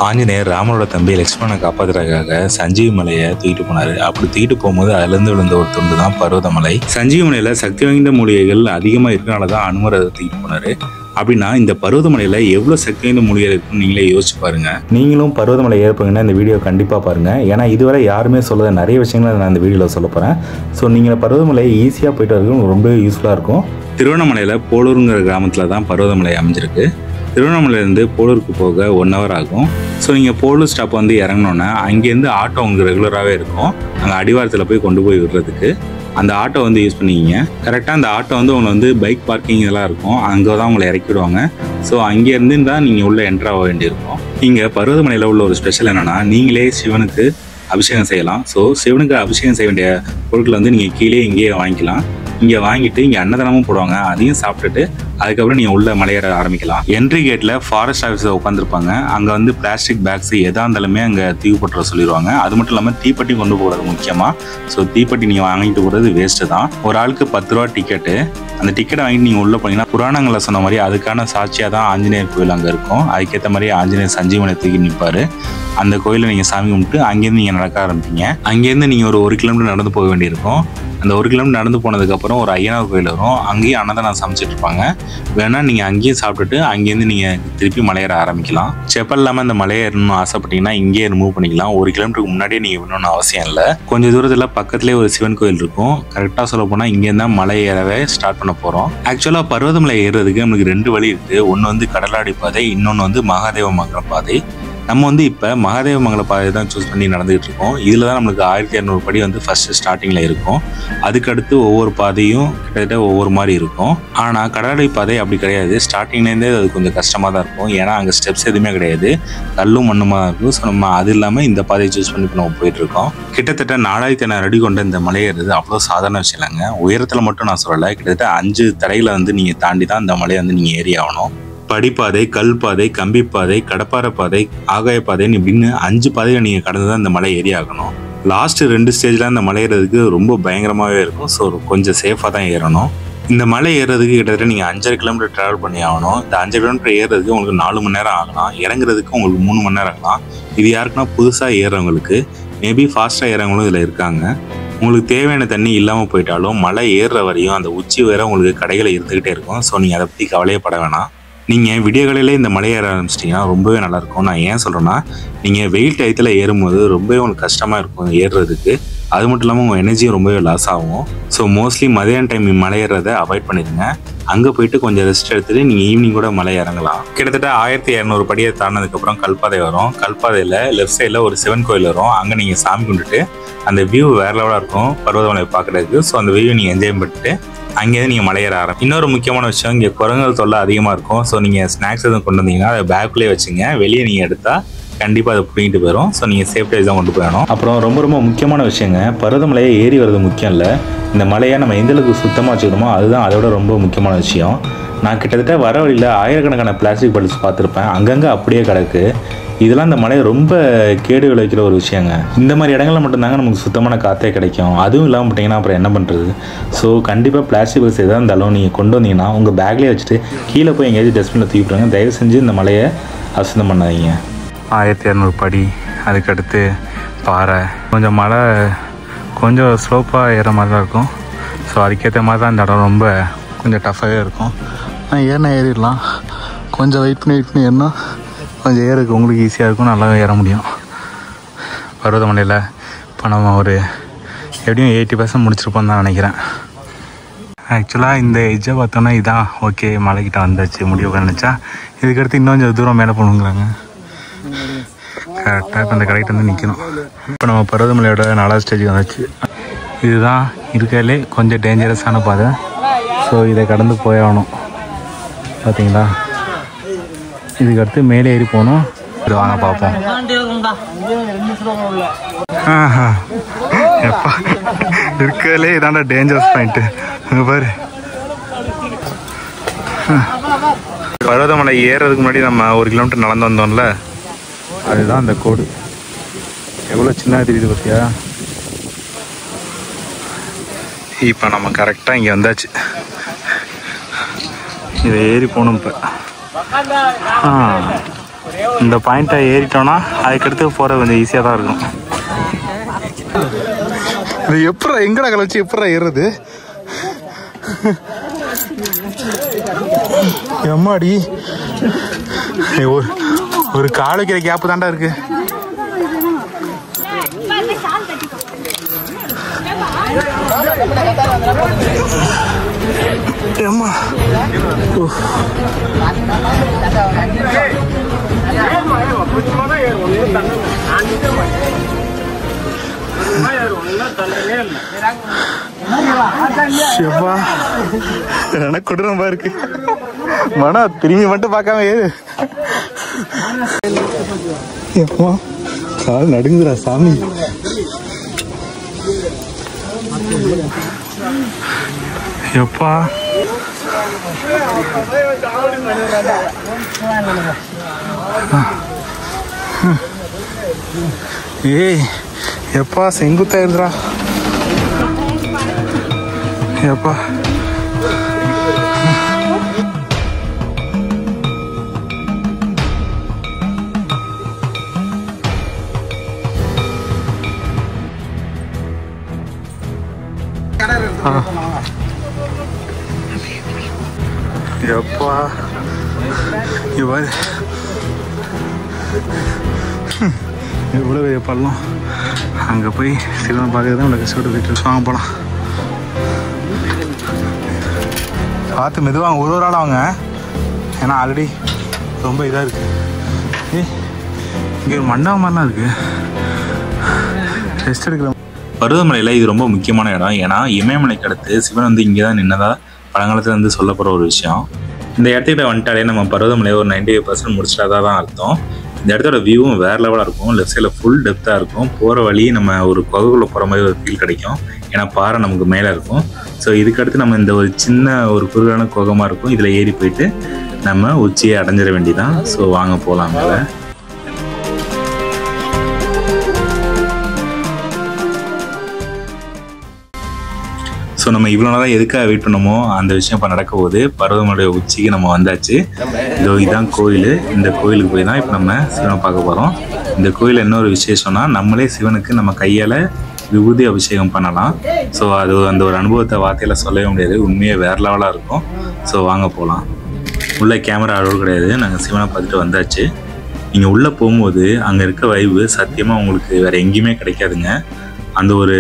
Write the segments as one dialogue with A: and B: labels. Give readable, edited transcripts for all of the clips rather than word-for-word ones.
A: ஆஞ்சநேயர் ராமனோட தம்பி லக்ஷ்மணனை காப்பாத்துறதுக்காக சஞ்சீவி மலையை தூக்கிட்டு போனாரு. அப்படி தூக்கிட்டு போகும்போது அதுலேருந்து விழுந்த ஒரு துண்டு தான் பர்வதமலை. சஞ்சீவி மலையில சக்தி வாய்ந்த மூலிகைகள் அதிகமாக இருக்கனால தான் அனுமர் அதை தூக்கிட்டு போனாரு. அப்படின்னா இந்த பர்வதமலையில் எவ்வளோ சக்தி வாய்ந்த மூலிகை இருக்குன்னு நீங்களே யோசிச்சு பாருங்க. நீங்களும் பர்வதமலை ஏற்பீங்கன்னா இந்த வீடியோ கண்டிப்பாக பாருங்க. ஏன்னா இதுவரை யாருமே சொல்லாத நிறைய விஷயங்களை நான் இந்த வீடியோவில் சொல்ல போகிறேன். ஸோ நீங்கள் பர்வதமலையை ஈஸியாக போயிட்டு வரதுக்கு ரொம்ப யூஸ்ஃபுல்லாக இருக்கும். திருவண்ணாமலையில் போலூருங்கிற கிராமத்தில் தான் பர்வதமலை அமைஞ்சிருக்கு. திருவண்ணாமலையிலேருந்து போலூருக்கு போக 1 hour ஆகும். ஸோ நீங்கள் போலூர் ஸ்டாப் வந்து இறங்கினோன்னா அங்கேருந்து ஆட்டோ உங்களுக்கு ரெகுலராகவே இருக்கும். அங்கே அடிவாரத்தில் போய் கொண்டு போய் விடுறதுக்கு அந்த ஆட்டோ வந்து யூஸ் பண்ணிக்கிங்க. கரெக்டாக அந்த ஆட்டோ வந்து உங்களை வந்து பைக் பார்க்கிங் இதெல்லாம் இருக்கும், அங்கே தான் உங்களை இறக்கி விடுவாங்க. ஸோ அங்கேருந்து தான் நீங்கள் உள்ளே என்ட்ரு ஆக வேண்டியிருக்கும். இங்கே பர்வதமலையில் உள்ள ஒரு ஸ்பெஷல் என்னென்னா, நீங்களே சிவனுக்கு அபிஷேகம் செய்யலாம். ஸோ சிவனுக்கு அபிஷேகம் செய்ய வேண்டிய பொருட்களை வந்து நீங்கள் கீழே இங்கேயே வாங்கிக்கலாம். இங்கே வாங்கிட்டு இங்கே அன்னதானமும் போடுவாங்க, அதையும் சாப்பிட்டுட்டு அதுக்கப்புறம் நீங்கள் உள்ள மலையேற ஆரம்பிக்கலாம். என்ட்ரி கேட்டில் ஃபாரஸ்ட் ஆஃபீஸர் உட்காந்துருப்பாங்க. அங்கே வந்து பிளாஸ்டிக் பேக்ஸ் எதாக இருந்தாலுமே அங்கே தீவு போட்டுற சொல்லிடுவாங்க. அது மட்டும் இல்லாமல் தீப்பெட்டி கொண்டு போகிறது முக்கியமாக. ஸோ தீப்பெட்டி நீங்கள் வாங்கிட்டு போகிறது வேஸ்ட்டு தான். ஒரு ஆளுக்கு 10 ரூபா டிக்கெட்டு. அந்த டிக்கெட்டை வாங்கிட்டு நீங்கள் உள்ளே போனீங்கன்னா புராணங்களில் சொன்ன மாதிரி அதுக்கான சாட்சியாக தான் ஆஞ்சநேயர் கோயில் அங்கே இருக்கும். அதுக்கேற்ற மாதிரி ஆஞ்சநேயர் சஞ்சீவனை தூக்கி நிற்பார். அந்த கோயிலை நீங்கள் சாமி கும்பிட்டு அங்கேருந்து நீங்கள் நடக்க ஆரம்பிப்பீங்க. அங்கேருந்து நீங்கள் ஒரு 1 கிலோமீட்டர் நடந்து போக வேண்டியிருக்கும். அந்த 1 கிலோமீட்டர் நடந்து போனதுக்கப்புறம் ஒரு ஐயனார் கோயில் வரும். அங்கேயும் அன்னதானம் சமைச்சிட்டு இருப்பாங்க. வேணால் நீங்கள் அங்கேயும் சாப்பிட்டுட்டு அங்கேருந்து நீங்கள் திருப்பி மலையேற ஆரம்பிக்கலாம். செப்பல் இல்லாமல் அந்த மலையேறணும்னு ஆசைப்பட்டீங்கன்னா இங்கேயே ரிமூவ் பண்ணிக்கலாம். 1 கிலோமீட்டருக்கு முன்னாடியே நீங்கள் விடணும்னு அவசியம் இல்லை. கொஞ்சம் தூரத்தில் பக்கத்துலேயே ஒரு சிவன் கோயில் இருக்கும். கரெக்டாக சொல்ல போனால் இங்கேருந்து தான் மலை ஏறவே ஸ்டார்ட் பண்ண போகிறோம். ஆக்சுவலாக பர்வதமலை ஏறுறதுக்கு நமக்கு 2 வழி இருக்குது. ஒன்று வந்து கடலாடி பாதை, இன்னொன்று வந்து மகாதேவ மங்கல பாதை. நம்ம வந்து இப்போ மகாதேவ மங்கல பாதை தான் சூஸ் பண்ணி நடந்துகிட்டு இருக்கோம். இதில் தான் நம்மளுக்கு 1200 படி வந்து ஃபஸ்ட்டு ஸ்டார்டிங்கில் இருக்கும். அதுக்கடுத்து ஒவ்வொரு பாதையும் கிட்டத்தட்ட ஒவ்வொரு மாதிரி இருக்கும். ஆனால் கடலாடி பாதை அப்படி கிடையாது. ஸ்டார்டிங்லேருந்தே அது கொஞ்சம் கஷ்டமாக தான் இருக்கும். ஏன்னா அங்கே ஸ்டெப்ஸ் எதுவுமே கிடையாது, கல்லும் மண்ணுமா தான் இருக்கும். ஸோ நம்ம அது இல்லாமல் இந்த பாதையை சூஸ் பண்ணி நம்ம போயிட்டுருக்கோம். கிட்டத்தட்ட 4500 அடி கொண்ட இந்த மலையேறது அவ்வளோ சாதாரண விஷயம் இல்லைங்க. உயரத்தில் மட்டும் நான் சொல்லலை, கிட்டத்தட்ட 5 தடைகளை வந்து நீங்கள் தாண்டி தான் இந்த மலையை வந்து நீங்கள் ஏறி ஆகணும். படிப்பாதை, கல்பாதை, கம்பிப்பாதை, கடப்பாறை பாதை, ஆகாய பாதைன்னு இப்படின்னு 5 பாதையை நீங்கள் கடந்து தான் இந்த மலை ஏறி ஆகணும். லாஸ்ட்டு 2 ஸ்டேஜில் இந்த மலை ஏறதுக்கு ரொம்ப பயங்கரமாகவே இருக்கும். ஸோ கொஞ்சம் சேஃபாக தான் ஏறணும். இந்த மலை ஏறுறதுக்கு கிட்டத்தட்ட நீங்கள் 5.5 கிலோமீட்டர் ட்ராவல் பண்ணி ஆகணும். இந்த 5 கிலோமீட்டர் ஏறுறதுக்கு உங்களுக்கு 4 மணி நேரம் ஆகலாம். இறங்குறதுக்கு உங்களுக்கு 3 மணி நேரம் ஆகலாம். இது யாருக்குன்னா புதுசாக ஏறுறவங்களுக்கு. மேபி ஃபாஸ்ட்டாக ஏறவங்களும் இதில் இருக்காங்க. உங்களுக்கு தேவையான தண்ணி இல்லாமல் போயிட்டாலும் மலை ஏறுற வரையும் அந்த உச்சி வேற உங்களுக்கு கடைகளை இருந்துக்கிட்டே இருக்கும். ஸோ நீங்கள் அதை பற்றி கவலையப்பட வேணாம். நீங்கள் விடிய காலையிலே இந்த மலை ஏற ஆரம்பிச்சிட்டிங்கன்னா ரொம்பவே நல்லாயிருக்கும். நான் ஏன் சொல்கிறேன்னா, நீங்கள் வெயில் டயத்தில் ஏறும்போது ரொம்பவே உங்களுக்கு கஷ்டமாக இருக்கும் ஏறுறதுக்கு. அது மட்டும் இல்லாமல் உங்கள் எனர்ஜியும் ரொம்பவே லாஸ் ஆகும். ஸோ மோஸ்ட்லி மதியான டைம் மலை ஏறுறதை அவாய்ட் பண்ணிடுங்க. அங்கே போயிட்டு கொஞ்சம் ரெஸ்ட் எடுத்துகிட்டு நீங்கள் ஈவினிங் கூட மலை இறங்கலாம். கிட்டத்தட்ட 1200 படியை தாண்டினதுக்கப்புறம் கல்பாதை வரும். கல்பாதையில் லெஃப்ட் சைடில் ஒரு சிவன் கோயில் வரும். அங்கே நீங்கள் சாமி கும்பிட்டுட்டு அந்த வியூ வேறு லெவலாக இருக்கும் பர்வதமலை பார்க்குறதுக்கு. ஸோ அந்த வியூ நீங்கள் என்ஜாய் பண்ணிட்டு அங்கேருந்து நீங்கள் மலையேற ஆரம்பிக்கும். இன்னொரு முக்கியமான விஷயம், இங்கே குரங்குகள் தொல்லை அதிகமாக இருக்கும். ஸோ நீங்கள் ஸ்நாக்ஸ் எதுவும் கொண்டு வந்தீங்கன்னா அதை பேக்குள்ளே வச்சுங்க. வெளியே நீங்கள் எடுத்தால் கண்டிப்பாக அதை பிடிங்கிட்டு போயிடும். ஸோ நீங்கள் சேஃப்டியாக தான் கொண்டு போயிடணும். அப்புறம் ரொம்ப முக்கியமான விஷயங்க, பர்வதமலையை ஏறி வர்றது முக்கியம் இல்லை. இந்த மலையை நம்ம எந்தளவுக்கு சுத்தமாக வச்சுக்கணுமோ அதுதான் அதோட ரொம்ப முக்கியமான விஷயம். நான் கிட்டத்தட்ட வர வழியில் ஆயிரக்கணக்கான பிளாஸ்டிக் பாட்டில்ஸ் பார்த்துருப்பேன். அங்கங்கே அப்படியே கிடக்கு. இதெல்லாம் இந்த மலையை ரொம்ப கேடு விளைவிக்கிற ஒரு விஷயங்க. இந்த மாதிரி இடங்களில் மட்டும்தாங்க நமக்கு சுத்தமான காற்றே கிடைக்கும். அதுவும் இல்லாமல் போட்டிங்கன்னா அப்புறம் என்ன பண்ணுறது? ஸோ கண்டிப்பாக பிளாஸ்டிக் பாக்ஸ் எதாக இருந்தாலும் நீங்கள் கொண்டு வந்தீங்கன்னா உங்கள் பேக்லேயே வச்சுட்டு கீழே போய் எங்கேயாச்சும் டஸ்ட்பினில் தூக்கிடுவாங்க. தயவு செஞ்சு இந்த மலையை அசுத்தம் பண்ணாதீங்க. 1200 படி, அதுக்கடுத்து பாறை, கொஞ்சம் மலை கொஞ்சம் ஸ்லோப்பாக ஏற மாதிரி தான் இருக்கும். ஸோ அதுக்கேற்ற மாதிரி தான் இந்த இடம் ரொம்ப கொஞ்சம் டஃப்பாகவே இருக்கும். ஆனால் ஏறிடலாம். கொஞ்சம் வெயிட் பண்ணி ஏறினா கொஞ்சம் ஏறதுக்கு உங்களுக்கு ஈஸியாக இருக்கும், நல்லாவே ஏற முடியும். பர்வதமலையில் இப்போ நம்ம ஒரு எப்படியும் 80% முடிச்சிருப்போம் தான் நினைக்கிறேன். ஆக்சுவலாக இந்த எஜ்ஜை பார்த்தோன்னா இதான் ஓகே, மலைக்கிட்ட வந்தாச்சு முடிவு நினச்சா. இதுக்கடுத்து இன்னும் கொஞ்சம் தூரம் மேலே போகணுங்கிறாங்க. கரெக்டாக இப்போ இந்த கரெக்டாக வந்து நிற்கணும். இப்போ நம்ம பர்வதமலையோட 4வது ஸ்டேஜுக்கு வந்துச்சு. இதுதான் இருக்கிறதுலே கொஞ்சம் டேஞ்சரஸான பாதை. ஸோ இதை கடந்து போயாகணும். பார்த்தீங்களா, இதுக்கடுத்து மேலே ஏறி போகணும். இது வாங்க பார்ப்போம். எப்பா இருக்கிறதுலே இதாண்டா டேஞ்சரஸ் பாயிண்ட்டு. அங்கே பாரு, பர்வதமலை ஏறுறதுக்கு முன்னாடி நம்ம 1 கிலோமீட்டர் நடந்து வந்தோம்ல, அதுதான் அந்த கோடு. எவ்வளோ சின்ன தெரியுது பார்த்தியா? இப்போ நம்ம கரெக்டாக இங்கே வந்தாச்சு. இதை ஏறி போகணும். இப்போ இந்த பாயிண்ட்டை ஏறிட்டோன்னா அதுக்கடுத்து போகிறது கொஞ்சம் ஈஸியாக தான் இருக்கும். இது எப்படா எங்கடா கழிச்சு எப்படா ஏறுறது? எம்மாடி ஒரு கால் வைக்கிற கேப்பு தாண்டா இருக்கு. அம்மா எனக்கு கொடூரமா இருக்கு. மனா திரும்பி மட்டும் பார்க்காம ஏறு. கால் நடுங்குறா சாமி. எப்பா ஏய் எப்பா செங்குத்தா இருந்துடா எப்பா. எப்பா இவர் எவ்வளோ பெரிய பள்ளம். அங்கே போய் சிவனை பார்க்கறது தான் உனக்கு கஷ்டப்பட்டு போயிட்டு வாங்க போகலாம். பார்த்து மெதுவாக ஒரு ஆள் வாங்க, ஏன்னா ஆல்ரெடி ரொம்ப இதாக இருக்குது. இங்கே ஒரு மண்டபம் மாதிரிலாம் இருக்குது, ரெஸ்ட் எடுக்கிற. பருவமலையில் இது ரொம்ப முக்கியமான இடம். ஏன்னா இமயமலைக்கு அடுத்து சிவன் வந்து இங்கே தான் நின்னதா பழங்காலத்தில் வந்து சொல்லப்படுற ஒரு விஷயம். இந்த இடத்துக்கிட்ட வந்துட்டாலே நம்ம பருவமலையை ஒரு 98% முடிச்சிட்டா தான் அர்த்தம். இந்த இடத்தோட வியூவும் வேறு லெவலாக இருக்கும். லெஃப்ட் சைடில் ஃபுல் டெப்த்தாக இருக்கும். போகிற வழி நம்ம ஒரு குகைக்குள்ளே போகிற மாதிரி ஒரு ஃபீல் கிடைக்கும். ஏன்னா பாறை நமக்கு மேலே இருக்கும். ஸோ இதுக்கடுத்து நம்ம இந்த ஒரு சின்ன ஒரு குறுகலான குகமாக இருக்கும். இதில் ஏறி போயிட்டு நம்ம உச்சியை அடைஞ்சிட வேண்டியதான். ஸோ வாங்க போகலாம் மேலே. ஸோ நம்ம இவ்வளோ நாளாக எதுக்காக வெயிட் பண்ணோமோ அந்த விஷயம் இப்போ நடக்க போகுது. பருவமலையோட உச்சிக்கு நம்ம வந்தாச்சு. இதோ இதுதான் கோயில். இந்த கோயிலுக்கு போய் தான் இப்போ நம்ம சிவனை பார்க்க போகிறோம். இந்த கோயில் என்ன ஒரு விசேஷம்னா, நம்மளே சிவனுக்கு நம்ம கையால் விபூதி அபிஷேகம் பண்ணலாம். ஸோ அது அந்த ஒரு அனுபவத்தை வார்த்தையில் சொல்லவே முடியாது. உண்மையாக வேறு லெவலாக இருக்கும். ஸோ வாங்க போகலாம். உள்ளே கேமரா அளவு கிடையாது. நாங்கள் சிவனை பார்த்துட்டு வந்தாச்சு. நீங்கள் உள்ளே போகும்போது அங்கே இருக்க வைப்பு சத்தியமாக உங்களுக்கு வேறு எங்கேயுமே கிடைக்காதுங்க. அந்த ஒரு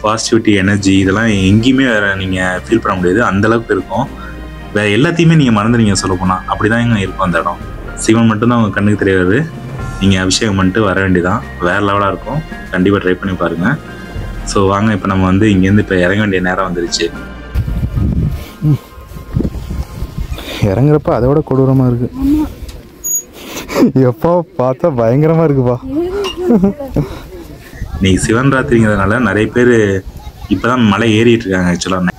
A: பாசிட்டிவிட்டி எனர்ஜி இதெல்லாம் எங்கேயுமே வேறு நீங்கள் ஃபீல் பண்ண முடியாது. அந்தளவுக்கு இருக்கும். வேறு எல்லாத்தையுமே நீங்கள் மறந்துடுங்க சொல்ல போனால். அப்படி தான் இங்கே இருக்கும் அந்த இடம். சிவன் மட்டும்தான் அவங்க கண்ணுக்கு தெரியாது. நீங்கள் அபிஷேகம் பண்ணிட்டு வர வேண்டியதான். வேறு லெவலாக இருக்கும். கண்டிப்பாக ட்ரை பண்ணி பாருங்கள். ஸோ வாங்க, இப்போ நம்ம வந்து இங்கேருந்து இப்போ இறங்க வேண்டிய நேரம் வந்துருச்சு. இறங்குறப்ப அதோட கொடூரமாக இருக்குது. எப்போ பார்த்தா பயங்கரமாக இருக்குப்பா. இன்னைக்கு சிவன் ராத்திரிங்கிறதுனால நிறைய பேர் இப்போ தான் மலை ஏறிட்டு இருக்காங்க. ஆக்சுவலாக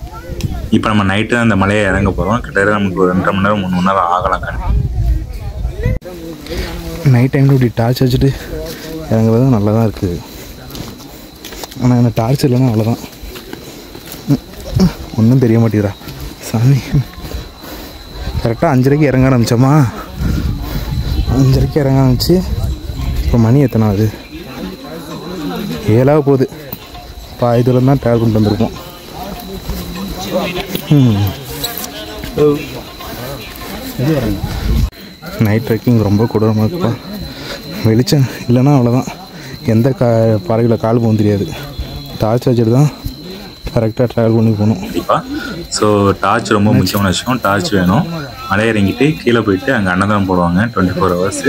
A: இப்போ நம்ம நைட்டு தான் அந்த மலையை இறங்க போகிறோம். கிட்டத்தட்ட நமக்கு ஒரு 2.5 மணி நேரம் 3 மணி நேரம் ஆகலாம். நைட் டைமில் இப்படி டார்ச் வச்சுட்டு இறங்குறது நல்லா தான் இருக்குது. ஆனால் என்ன டார்ச் இல்லைன்னா அவ்வளோதான், ஒன்றும் தெரிய மாட்டேங்கிறா சாமி. கரெக்டாக 5:30க்கு இறங்க ஆரம்பித்தோமா. 5:30க்கு இறங்க ஆரம்பிச்சு இப்போ மணி எத்தனை ஆகுது? 7 போகுது. இதில் தான் ட்ராவல் பண்ணிட்டு வந்திருக்கோம். நைட் ட்ரெக்கிங் ரொம்ப கொடூரமாக இருக்குப்பா. வெளிச்சம் இல்லைன்னா அவ்வளோதான். எந்த பாறையில் கால் போகும் தெரியாது. டார்ச் வச்சுட்டு தான் கரெக்டாக ட்ராவல் பண்ணி போகணும். கண்டிப்பாக. ஸோ டார்ச் ரொம்ப முக்கியமான விஷயம். டார்ச் வேணும். மலை இறங்கிட்டு கீழே போயிட்டு அங்கே அன்னதானம் போடுவாங்க 24 hours.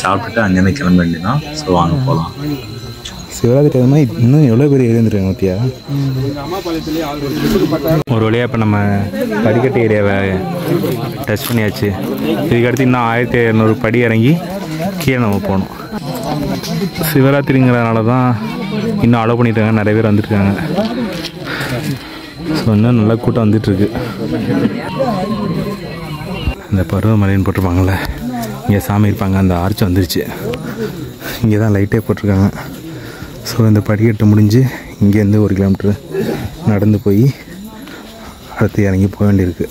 A: சாப்பிட்டுட்டு அங்கேருந்து கிளம்ப வேண்டியதான். ஸோ வாங்க போகலாம். சிவராத்திரி டைம் இன்னும் எவ்வளோ பேர் எழுந்துருக்காங்க மத்தியா. ஒரு வழியாக இப்போ நம்ம படிக்கட்டு ஏரியாவை டச் பண்ணியாச்சு. இதுக்கடுத்து இன்னும் 1700 படி இறங்கி கீழே நம்ம போகணும். சிவராத்திரிங்கிறதுனால தான் இன்னும் அலோவ் பண்ணிட்டாங்க. நிறைய பேர் வந்துட்டுருக்காங்க. ஸோ இன்னும் நல்லா கூட்டம் வந்துட்டுருக்கு. இந்த பருவமலைன்னு போட்டிருப்பாங்கள்ல, இங்கே சாமி இருப்பாங்க. அந்த ஆர்ச் வந்துருச்சு. இங்கே தான் லைட்டே போட்டிருக்காங்க. ஸோ இந்த படிக்கட்டு முடிஞ்சு இங்கேருந்து 1 கிலோமீட்ரு நடந்து போய் அடுத்து இறங்கி போக வேண்டியிருக்கு.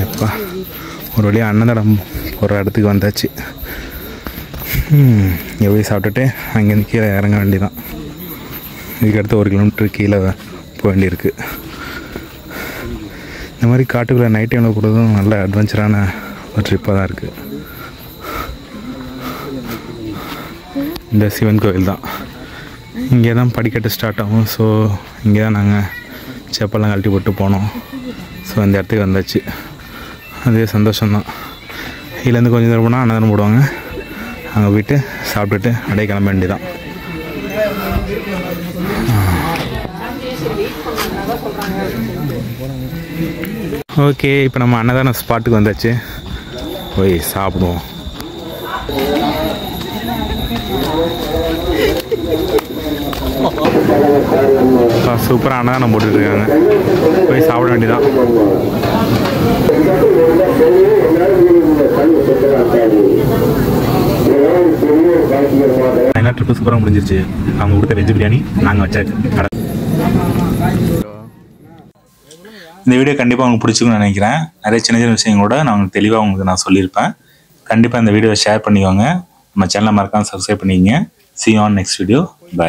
A: எப்பா ஒரு வழியாக அன்னதானம் போகிற இடத்துக்கு வந்தாச்சு. எப்படி சாப்பிட்டுட்டு அங்கேருந்து கீழே இறங்க வேண்டியதான். இதுக்கடுத்து 1 கிலோமீட்டர் கீழே போக வேண்டியிருக்கு. இந்த மாதிரி காட்டுக்குள்ளே நைட் டைமில் போகிறதும் நல்ல அட்வென்ச்சரான ஒரு ட்ரிப்பாக தான் இருக்குது. இந்த சிவன் கோவில் தான். இங்கே தான் படிக்கட்டு ஸ்டார்ட் ஆகும். ஸோ இங்கே தான் நாங்கள் செப்பெல்லாம் கழட்டி போட்டு போனோம். ஸோ இந்த இடத்துக்கு வந்தாச்சு. அதே சந்தோஷம்தான். இதுலேருந்து கொஞ்சம் தூரம் போனால் அன்னதானம் போடுவாங்க. அங்கே போய்ட்டு சாப்பிட்டுட்டு அப்படியே கிளம்ப வேண்டியதான். ஓகே, இப்போ நம்ம அன்னதானம் ஸ்பாட்டுக்கு வந்தாச்சு. போய் சாப்பிடுவோம். சூப்பராக அன்னதானம் போட்டுருக்காங்க. போய் சாப்பிட வேண்டியதான். என்ன ட்ரிப்பு சூப்பராக முடிஞ்சிருச்சு. அவங்க கொடுத்த வெஜ் பிரியாணி நாங்கள் வச்சாச்சு. இந்த வீடியோ கண்டிப்பாக உங்களுக்கு பிடிச்சிக்குன்னு நினைக்கிறேன். நிறைய சின்ன சின்ன விஷயங்களோட நான் உங்களுக்கு தெளிவாக உங்களுக்கு நான் சொல்லியிருப்பேன். கண்டிப்பாக இந்த வீடியோவை ஷேர் பண்ணிக்கோங்க. நம்ம சேனலை மறக்காமல் சப்ஸ்கிரைப் பண்ணிக்கங்க. See you on next video. Bye.